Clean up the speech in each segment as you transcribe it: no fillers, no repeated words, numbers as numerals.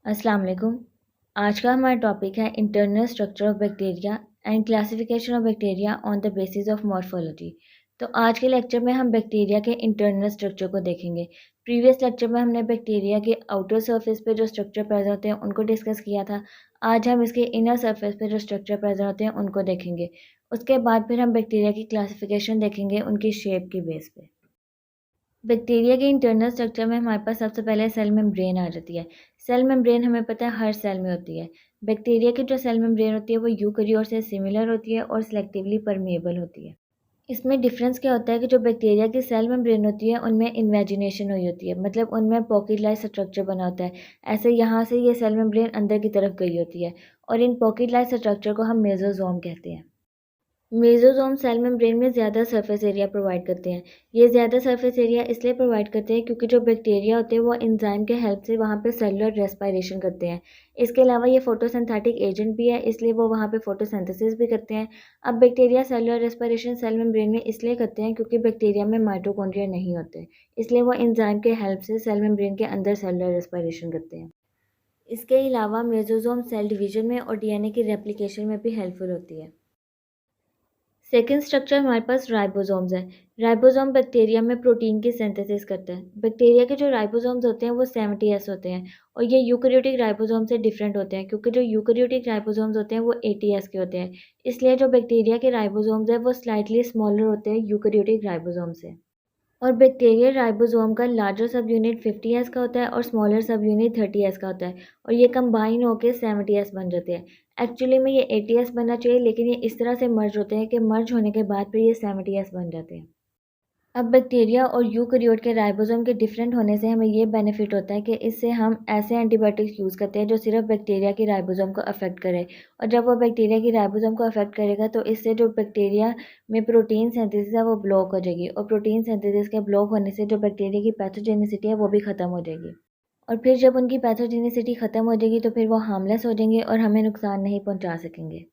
अस्सलाम वालेकुम। आज का हमारा टॉपिक है internal structure of bacteria and classification of bacteria on the basis of morphology. तो आज के लेक्चर में हम बैक्टीरिया के इंटरनल स्ट्रक्चर को देखेंगे। प्रीवियस लेक्चर में हमने बैक्टीरिया के आउटर सरफेस पे जो स्ट्रक्चर प्रेजेंट होते हैं उनको डिस्कस किया था। आज हम इसके इनर सरफेस पे जो स्ट्रक्चर प्रेजेंट होते हैं उनको देखेंगे। उसके बाद फिर हम बैक्टीरिया की क्लासिफिकेशन देखेंगे उनकी शेप की बेस पे। बैक्टीरिया के इंटरनल स्ट्रक्चर में हमारे पास सबसे पहले सेल मेम्ब्रेन आ जाती है। सेल मेम्ब्रेन हमें पता है हर सेल में होती है। बैक्टीरिया की जो सेल मेम्ब्रेन होती है वो यूकेरियोट से सिमिलर होती है और सिलेक्टिवली परमेएबल होती है। इसमें डिफरेंस क्या होता है कि जो बैक्टीरिया की सेल मेम्ब्रेन होती है उनमें इन्वेजिनेशन हुई होती है, मतलब उनमें पॉकेट लाइक स्ट्रक्चर बना होता है। ऐसे यहाँ से ये सेल मेम्ब्रेन अंदर की तरफ गई होती है और इन पॉकेट लाइक स्ट्रक्चर को हम मेसोजोम कहते हैं। मेसोजोम सेल मेम्ब्रेन में ज़्यादा सरफेस एरिया प्रोवाइड करते हैं। ये ज़्यादा सरफेस एरिया इसलिए प्रोवाइड करते हैं क्योंकि जो बैक्टीरिया होते हैं वो एंजाइम के हेल्प से वहाँ पे सेलुलर रेस्पिरेशन करते हैं। इसके अलावा ये फोटोसिंथेटिक एजेंट भी है, इसलिए वो वहाँ पे फोटोसिंथेसिस भी करते हैं। अब bacteria cellular respiration cell membrane में इसलिए करते हैं क्योंकि बैक्टीरिया में माइटोकॉन्ड्रिया नहीं होते, इसलिए वो एंजाइम के हेल्प से सेल मेम्ब्रेन के अंदर सेलुलर रेस्पिरेशन करते हैं। इसके अलावा मेसोजोम सेल डिवीजन में और डीएनए की रेप्लिकेशन में भी हेल्पफुल होती है। सेकेंड स्ट्रक्चर हमारे पास राइबोसोम्स है। राइबोसोम बैक्टीरिया में प्रोटीन की सिंथेसिस करता है। बैक्टीरिया के जो राइबोसोम्स होते हैं वो 70S होते हैं और ये यूकेरियोटिक राइबोसोम से डिफरेंट होते हैं क्योंकि जो यूकेरियोटिक राइबोसोम्स होते हैं वो 80S के होते हैं। इसलिए जो बैक्टीरिया के राइबोसोम्स है वो स्लाइटली स्मॉलर होते हैं यूकेरियोटिक राइबोसोम से। और बैक्टीरियल राइबोसोम का लार्जर सब यूनिट 50S का होता है और स्मॉलर सब यूनिट 30S का होता है और ये कंबाइन होकर 70S बन जाते हैं। एक्चुअली में ये 80S बनना चाहिए, लेकिन ये इस तरह से मर्ज होते हैं कि मर्ज होने के बाद फिर ये 70S बन जाते हैं। अब बैक्टीरिया और यूकेरियोट के राइबोसोम के डिफरेंट होने से हमें ये बेनिफिट होता है कि इससे हम ऐसे एंटीबायोटिक्स यूज़ करते हैं जो सिर्फ बैक्टीरिया की राइबोसोम को अफेक्ट करे, और जब वो बैक्टीरिया की राइबोसोम को अफेक्ट करेगा तो इससे जो बैक्टीरिया में प्रोटीन सिंथेसिस है वो ब्लॉक हो जाएगी और प्रोटीन सिंथेसिस के ब्लॉक होने से जो बैक्टीरिया की पैथोजेनिसिटी है वो भी ख़त्म हो जाएगी। और फिर जब उनकी पैथोजेनिसिटी ख़त्म हो जाएगी तो फिर वो हार्मलेस हो जाएंगे और हमें नुकसान नहीं पहुँचा सकेंगे।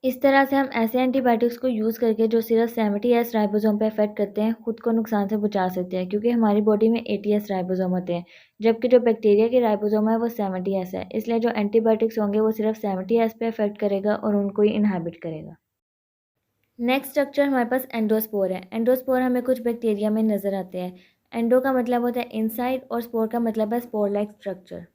इस तरह से हम ऐसे एंटीबायोटिक्स को यूज़ करके जो सिर्फ 70S राइबोसोम पे इफेक्ट करते हैं खुद को नुकसान से बचा सकते हैं, क्योंकि हमारी बॉडी में 80S राइबोसोम होते हैं जबकि जो बैक्टीरिया के राइबोसोम है वो 70S है। इसलिए जो एंटीबायोटिक्स होंगे वो सिर्फ 70S पे इफेक्ट करेगा और उनको ही इनहाबिट करेगा। नेक्स्ट स्ट्रक्चर हमारे पास एंडोस्पोर है। एंडोस्पोर हमें कुछ बैक्टीरिया में नज़र आते हैं। एंडो का मतलब होता है इनसाइड और स्पोर का मतलब है स्पोर लाइक स्ट्रक्चर।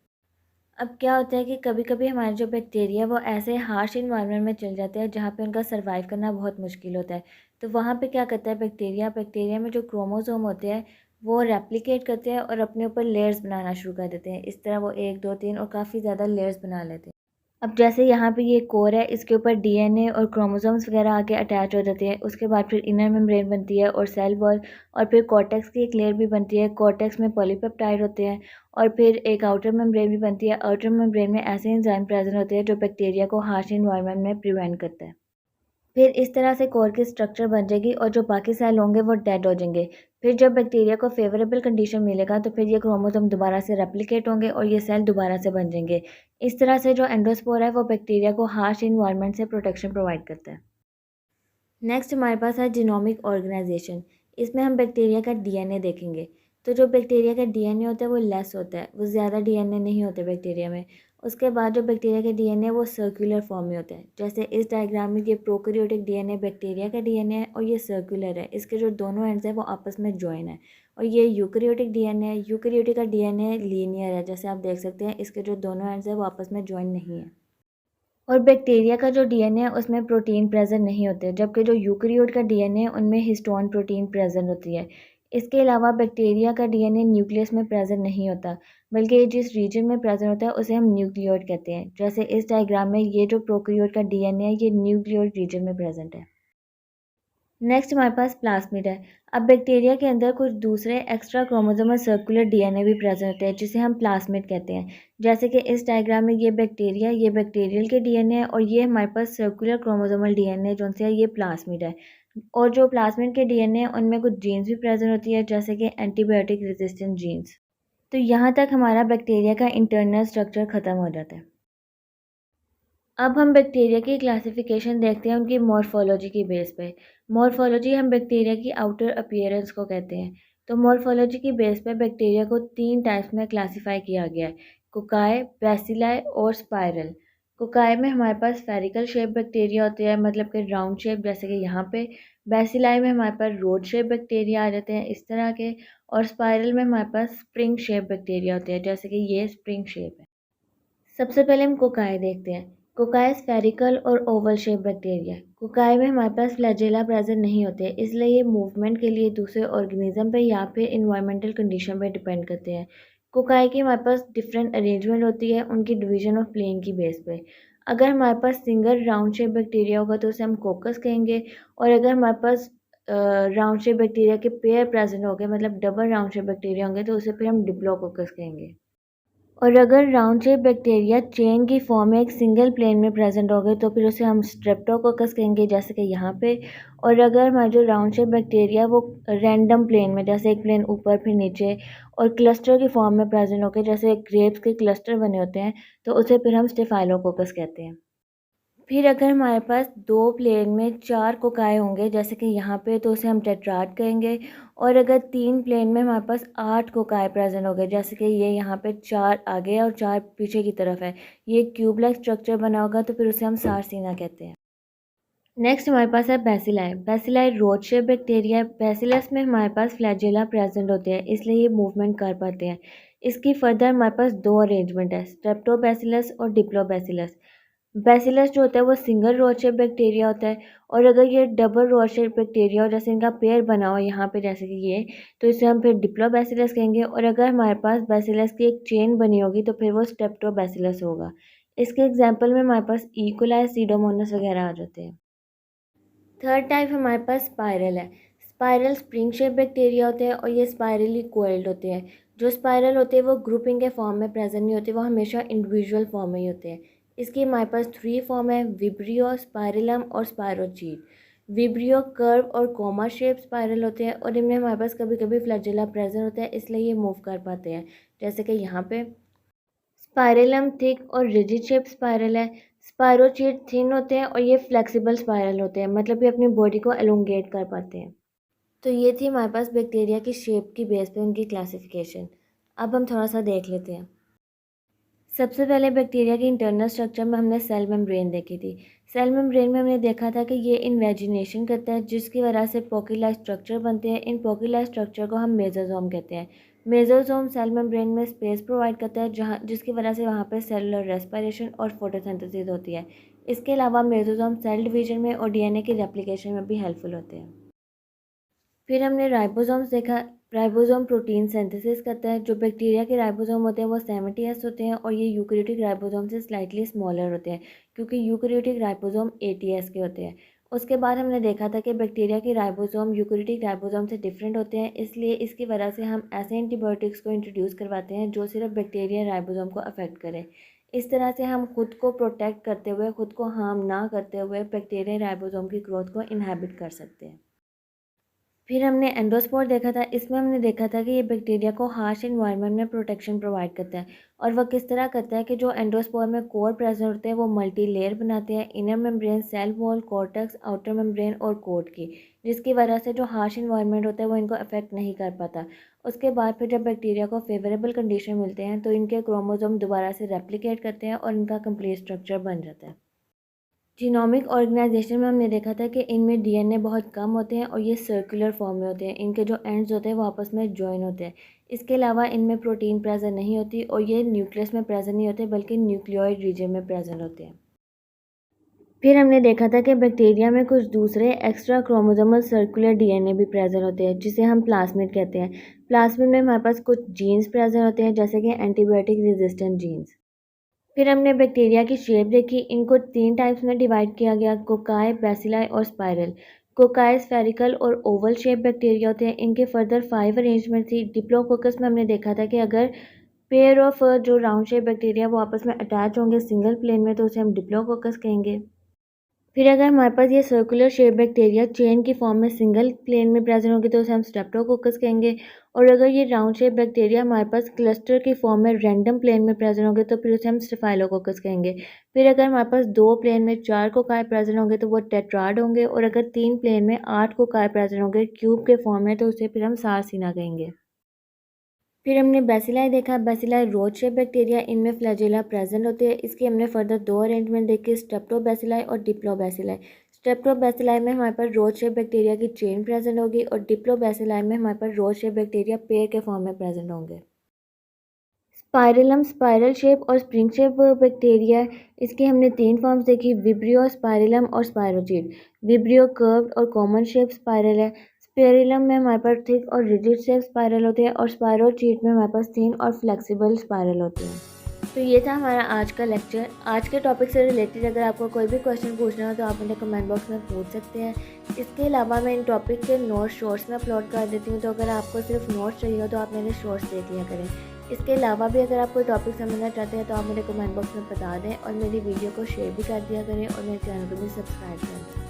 अब क्या होता है कि कभी कभी हमारे जो बैक्टीरिया वो ऐसे हार्श इन्वायरमेंट में चल जाते हैं जहाँ पे उनका सर्वाइव करना बहुत मुश्किल होता है। तो वहाँ पे क्या करता है बैक्टीरिया, बैक्टीरिया में जो क्रोमोसोम होते हैं वो रेप्लिकेट करते हैं और अपने ऊपर लेयर्स बनाना शुरू कर देते हैं। इस तरह वो 1 2 3 और काफ़ी ज़्यादा लेयर्स बना लेते हैं। अब जैसे यहाँ पे ये कोर है, इसके ऊपर डीएनए और क्रोमोसोम्स वगैरह आके अटैच हो जाते हैं। उसके बाद फिर इनर मेम्ब्रेन बनती है और सेल वॉल, और फिर कॉर्टेक्स की एक लेयर भी बनती है। कॉर्टेक्स में पॉलीपेप्टाइड होते हैं और फिर एक आउटर मेम्ब्रेन भी बनती है। आउटर मेम्ब्रेन में ऐसे एंजाइम प्रेजेंट होते हैं जो बैक्टीरिया को हार्श इन्वायरमेंट में प्रिवेंट करता है। फिर इस तरह से कोर की स्ट्रक्चर बन जाएगी और जो बाकी सेल होंगे वो डेड हो जाएंगे। फिर जब बैक्टीरिया को फेवरेबल कंडीशन मिलेगा तो फिर ये क्रोमोसोम दोबारा से रेप्लिकेट होंगे और ये सेल दोबारा से बन जाएंगे। इस तरह से जो एंडोस्पोर है वो बैक्टीरिया को हार्श इन्वायरमेंट से प्रोटेक्शन प्रोवाइड करता है। नेक्स्ट हमारे पास है जीनोमिक ऑर्गेनाइजेशन। इसमें हम बैक्टीरिया का डीएनए देखेंगे। तो जो बैक्टीरिया का डीएनए होता है वो लेस होता है, वो ज़्यादा डीएनए नहीं होते बैक्टीरिया में। उसके बाद जो बैक्टीरिया का डीएनए वो सर्कुलर फॉर्म में होता है। जैसे इस डायग्राम में ये प्रोकैरियोटिक डीएनए बैक्टीरिया का डीएनए है और ये सर्कुलर है, इसके जो दोनों एंड्स हैं वो आपस में जॉइन है। और ये यूकैरियोटिक डीएनए है। यूकैरियोटिक का डीएनए लीनियर है, जैसे आप देख सकते हैं इसके जो दोनों एंड्स हैं वो आपस में जॉइन नहीं है। और बैक्टीरिया का जो डीएनए है उसमें प्रोटीन प्रेजेंट नहीं होते, जबकि जो यूकेरियोट का डीएनए है उनमें हिस्टोन प्रोटीन प्रेजेंट होती है। इसके अलावा बैक्टीरिया का डीएनए न्यूक्लियस में प्रेजेंट नहीं होता, बल्कि ये जिस रीजन में प्रेजेंट होता है उसे हम न्यूक्लियोइड कहते हैं। जैसे इस डायग्राम में ये जो प्रोकैरियोट का डीएनए है ये न्यूक्लियोइड रीजन में प्रेजेंट है। नेक्स्ट हमारे पास प्लास्मिड है। अब बैक्टीरिया के अंदर कुछ दूसरे एक्स्ट्रा क्रोमोसोमल सर्कुलर डीएनए भी प्रेजेंट होते हैं जिसे हम प्लास्मिड कहते हैं। जैसे कि इस डायग्राम में ये बैक्टीरिया, ये बैक्टीरियल के डीएनए है और ये हमारे पास सर्कुलर क्रोमोसोमल डीएनए जो से ये प्लास्मिड है। और जो प्लास्मिड के डीएनए है उनमें कुछ जीन्स भी प्रेजेंट होती है, जैसे कि एंटीबायोटिक रेजिस्टेंट जीन्स। तो यहाँ तक हमारा बैक्टीरिया का इंटरनल स्ट्रक्चर ख़त्म हो जाता है। अब हम बैक्टीरिया की क्लासिफिकेशन देखते हैं उनकी मॉर्फोलॉजी की बेस पे। मॉर्फोलॉजी हम बैक्टीरिया की आउटर अपीयरेंस को कहते हैं। तो मॉर्फोलॉजी की बेस पे बैक्टीरिया को 3 टाइप्स में क्लासिफाई किया गया है। कोकाई, बैसिलाई और स्पाइरल। कोकाई में हमारे पास स्फेरिकल शेप बैक्टीरिया होते हैं, मतलब कि राउंड शेप, जैसे कि यहाँ पे। बैसिलाई में हमारे पास रोड शेप बैक्टीरिया आ जाते हैं इस तरह के। और स्पाइरल में हमारे पास स्प्रिंग शेप बैक्टीरिया होते हैं, जैसे कि ये स्प्रिंग शेप है। सबसे पहले हम कोकाई देखते हैं। कोकाई स्फेरिकल और ओवल शेप बैक्टीरिया। कोकाई में हमारे पास फ्लैजेला प्रेजेंट नहीं होते, इसलिए ये मूवमेंट के लिए दूसरे ऑर्गेनिज्म पे या फिर इन्वायरमेंटल कंडीशन पे डिपेंड करते हैं। कोकाई की हमारे पास डिफरेंट अरेंजमेंट होती है उनकी डिवीजन ऑफ प्लेन की बेस पे। अगर हमारे पास सिंगल राउंड शेप बैक्टीरिया होगा तो उसे हम कोकस कहेंगे, और अगर हमारे पास राउंड शेप बैक्टीरिया के पेयर प्रेजेंट हो गए, मतलब डबल राउंड शेप बैक्टीरिया होंगे, तो उसे फिर हम डिप्लोकोकस कहेंगे। और अगर राउंड शेप बैक्टीरिया चेन की फॉर्म में एक सिंगल प्लेन में प्रेजेंट हो गए तो फिर उसे हम स्ट्रेप्टोकोकस कहेंगे, जैसे कि यहाँ पे। और अगर हमारा जो राउंड शेप बैक्टीरिया वो रैंडम प्लेन में, जैसे एक प्लेन ऊपर फिर नीचे और क्लस्टर की फॉर्म में प्रेजेंट हो गए, जैसे ग्रेप्स के क्लस्टर बने होते हैं, तो उसे फिर हम स्टेफाइलोकोकस कहते हैं। फिर अगर हमारे पास 2 प्लेन में 4 कोकाई होंगे, जैसे कि यहाँ पे, तो उसे हम टेट्राड कहेंगे। और अगर 3 प्लेन में हमारे पास 8 कोकाई प्रेजेंट हो गए, जैसे कि ये यहाँ पे 4 आगे और 4 पीछे की तरफ है, ये क्यूब लाइक स्ट्रक्चर बना होगा, तो फिर उसे हम सारसीना कहते हैं। नेक्स्ट हमारे पास है bacilli. Bacilli rod shape bacteria है। बैसिलस में हमारे पास फ्लैजेला प्रेजेंट होते हैं, इसलिए ये मूवमेंट कर पाते हैं। इसकी फर्दर हमारे पास 2 अरेंजमेंट है, स्ट्रेप्टोबैसिलस और डिप्लोबैसिलस। बैसिलस जो होता है वो सिंगल रॉड शेप बैक्टीरिया होता है, और अगर ये डबल रॉड शेप बैक्टीरिया हो, जैसे इनका पेयर बना हो यहाँ पे, जैसे कि ये, तो इसे हम फिर डिप्लोबैसिलस कहेंगे। और अगर हमारे पास बैसिलस की एक चेन बनी होगी तो फिर वो स्टेप्टोबैसिलस होगा। इसके एग्जाम्पल में हमारे पास इकोलाई, सीडोमोनास वगैरह आ जाते हैं। थर्ड टाइप हमारे पास स्पाइरल है। स्पाइरल स्प्रिंग शेप बैक्टीरिया होते हैं, और ये स्पाइरली कोइल्ड होते हैं। जो स्पाइरल होते हैं वो ग्रुपिंग के फॉर्म में प्रेजेंट नहीं होते, वो हमेशा इंडिविजुअल फॉर्म में ही होते हैं। इसकी हमारे पास 3 फॉर्म है, विब्रियो, स्पाइरलम और स्पायरोचीट। विब्रियो कर्व और कोमा शेप स्पाइरल होते हैं, और इनमें हमारे पास कभी कभी फ्लैजेला प्रेजेंट होता है, इसलिए ये मूव कर पाते हैं, जैसे कि यहाँ पे। स्पाइरलम थिक और रिजिड शेप स्पाइरल है। स्पायरोचीट थिन होते हैं, और ये फ्लेक्सिबल स्पाइरल होते हैं, मतलब ये अपनी बॉडी को एलोंगेट कर पाते हैं। तो ये थी हमारे पास बैक्टीरिया की शेप की बेस पे उनकी क्लासिफिकेशन। अब हम थोड़ा सा देख लेते हैं। सबसे पहले बैक्टीरिया के इंटरनल स्ट्रक्चर में हमने सेल मेम्ब्रेन देखी थी। सेल मेम्ब्रेन में हमने देखा था कि ये इन्वेजिनेशन करता है, जिसकी वजह से पोकिलाइज स्ट्रक्चर बनते हैं। इन पोकिलाइज स्ट्रक्चर को हम मेसोसोम कहते हैं। मेसोसोम सेल मेम्ब्रेन में स्पेस प्रोवाइड करता है, जहाँ जिसकी वजह से वहाँ पर सेलुलर रेस्पिरेशन और फोटोसिंथेसिस होती है। इसके अलावा मेसोसोम सेल डिवीजन में और डीएनए की रेप्लिकेशन में भी हेल्पफुल होते हैं। फिर हमने राइबोसोम्स देखा। राइबोसोम प्रोटीन सिंथेसिस करता है। जो बैक्टीरिया के राइबोसोम होते हैं वो 70S होते हैं, और ये यूकेरियोटिक राइबोसोम से स्लाइटली स्मॉलर होते हैं, क्योंकि यूकेरियोटिक राइबोसोम 80S के होते हैं। उसके बाद हमने देखा था कि बैक्टीरिया के राइबोसोम यूकेरियोटिक राइबोसोम से डिफरेंट होते हैं, इसलिए इसकी वजह से हम ऐसे एंटीबायोटिक्स को इंट्रोड्यूस करवाते हैं जो सिर्फ बैक्टीरिया राइबोसोम को अफेक्ट करें। इस तरह से हम खुद को प्रोटेक्ट करते हुए, खुद को हार्म ना करते हुए, बैक्टीरिया राइबोसोम की ग्रोथ को इनहेबिट कर सकते हैं। फिर हमने एंडोस्पोर देखा था। इसमें हमने देखा था कि ये बैक्टीरिया को हार्श इन्वायरमेंट में प्रोटेक्शन प्रोवाइड करता है, और वह किस तरह करता है कि जो एंडोस्पोर में कोर प्रेजेंट होते हैं वो मल्टी लेयर बनाते हैं, inner membrane, cell wall, cortex, outer membrane और कोट की, जिसकी वजह से जो हार्श इन्वायरमेंट होता है वो इनको अफेक्ट नहीं कर पाता। उसके बाद फिर जब बैक्टीरिया को फेवरेबल कंडीशन मिलते हैं तो इनके क्रोमोसोम दोबारा से रेप्लिकेट करते हैं और इनका कंप्लीट स्ट्रक्चर बन जाता है। जीनोमिक ऑर्गेनाइजेशन में हमने देखा था कि इनमें डीएनए बहुत कम होते हैं, और ये सर्कुलर फॉर्म में होते हैं। इनके जो एंड्स होते हैं वो आपस में जॉइन होते हैं। इसके अलावा इनमें प्रोटीन प्रेजेंट नहीं होती, और ये न्यूक्लियस में प्रेजेंट नहीं होते, बल्कि न्यूक्लियोइड रीजन में प्रेजेंट होते हैं। फिर हमने देखा था कि बैक्टीरिया में कुछ दूसरे एक्स्ट्रा क्रोमोसोमल सर्कुलर डीएनए भी प्रेजेंट होते हैं, जिसे हम प्लाज्मिड कहते हैं। प्लाज्मिड में हमारे पास कुछ जीन्स प्रेजेंट होते हैं, जैसे कि एंटीबायोटिक रेजिस्टेंट जीन्स। फिर हमने बैक्टीरिया की शेप देखी। इनको 3 टाइप्स में डिवाइड किया गया, कोकाई, बैसिलाई और स्पाइरल। कोकाई स्फेरिकल और ओवल शेप बैक्टीरिया होते हैं। इनके फर्दर 5 अरेंजमेंट थी। डिप्लोकोकस में हमने देखा था कि अगर पेयर ऑफ जो राउंड शेप बैक्टीरिया वो आपस में अटैच होंगे सिंगल प्लेन में, तो उसे हम डिप्लोकोकस कहेंगे। फिर अगर हमारे पास ये सर्कुलर शेप बैक्टीरिया चेन की फॉर्म में सिंगल प्लेन में प्रेजेंट होगी तो उसे हम स्ट्रेप्टोकोकस कहेंगे। और अगर ये राउंड शेप बैक्टीरिया हमारे पास क्लस्टर की फॉर्म में रैंडम प्लेन में प्रेजेंट होंगे तो फिर उसे हम स्टेफाइलोकोकस कहेंगे। फिर अगर हमारे पास 2 प्लेन में 4 कोकाई प्रेजेंट होंगे तो वो टेट्राड होंगे, और अगर 3 प्लेन में 8 कोकाई प्रेजेंट होंगे क्यूब के फॉर्म में, तो उसे फिर हम सारसीना कहेंगे। फिर हमने बैसिलाई देखा। बैसिलाई रोज शेप बैक्टीरिया, इनमें फ्लैजेला प्रेजेंट होते हैं। इसकी हमने फर्दर दो अरेंजमेंट देखी, स्टेप्टोबैसिलाई और डिप्लोबैसिलाई। स्टेप्टोबैसिलाई में हमारे पास रोज शेप बैक्टीरिया की चेन प्रेजेंट होगी और डिप्लोबैसिलाई में हमारे पास रोज शेप बैक्टीरिया पेयर के फॉर्म में प्रेजेंट होंगे। स्पाइरलम स्पाइरल शेप और स्प्रिंग शेप बैक्टीरिया, इसकी हमने तीन फॉर्म्स देखी, विब्रियो, स्पाइरलम और स्पायरोचीट। विब्रियो कर्व्ड और कॉमन शेप स्पाइरल है। स्पाइरलम में हमारे पास थिक और रिजिड शेप स्पाइरल होते हैं और स्पायरोचीट में हमारे पास थिन और फ्लेक्सिबल स्पाइरल होते हैं। तो ये था हमारा आज का लेक्चर। आज के टॉपिक से रिलेटेड अगर आपको कोई भी क्वेश्चन पूछना हो तो आप मुझे कमेंट बॉक्स में पूछ सकते हैं। इसके अलावा मैं इन टॉपिक के नोट्स शॉर्ट्स में अपलोड कर देती हूँ, तो अगर आपको सिर्फ नोट्स चाहिए हो तो आप मेरे शॉर्ट्स देख लिया करें। इसके अलावा भी अगर आप कोई टॉपिक समझना चाहते हैं तो आप मुझे कमेंट बॉक्स में बता दें और मेरी वीडियो को शेयर भी कर दिया करें और मेरे चैनल को भी सब्सक्राइब कर दें।